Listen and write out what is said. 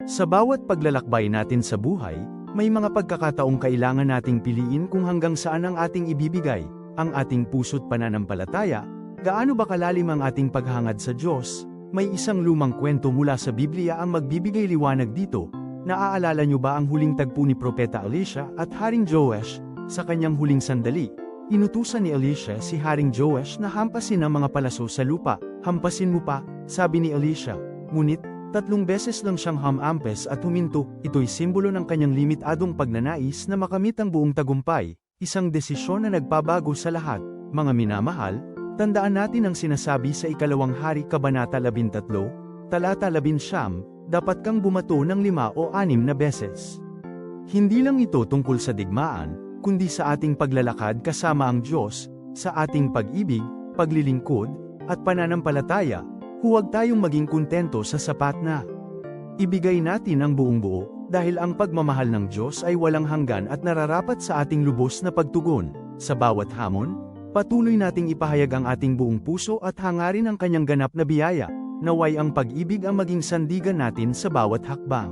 Sa bawat paglalakbay natin sa buhay, may mga pagkakataong kailangan nating piliin kung hanggang saan ang ating ibibigay, ang ating puso't pananampalataya, gaano ba kalalim ang ating paghangad sa Diyos. May isang lumang kwento mula sa Biblia ang magbibigay liwanag dito. Naaalala niyo ba ang huling tagpo ni Propeta Elisha at Haring Joash, sa kanyang huling sandali? Inutusan ni Elisha si Haring Joash na hampasin ang mga palaso sa lupa. Hampasin mo pa, sabi ni Elisha. Ngunit, 3 beses lang siyang hamampes at huminto. Ito'y simbolo ng kanyang limitadong pagnanais na makamit ang buong tagumpay, isang desisyon na nagpabago sa lahat. Mga minamahal, tandaan natin ang sinasabi sa 2 Hari Kabanata 13, talata 11, dapat kang bumato ng 5 o 6 na beses. Hindi lang ito tungkol sa digmaan, kundi sa ating paglalakad kasama ang Diyos, sa ating pag-ibig, paglilingkod, at pananampalataya. Huwag tayong maging kontento sa sapat na. Ibigay natin ang buong buo, dahil ang pagmamahal ng Diyos ay walang hanggan at nararapat sa ating lubos na pagtugon. Sa bawat hamon, patuloy nating ipahayag ang ating buong puso at hangarin ang kanyang ganap na biyaya. Naway ang pag-ibig ang maging sandigan natin sa bawat hakbang.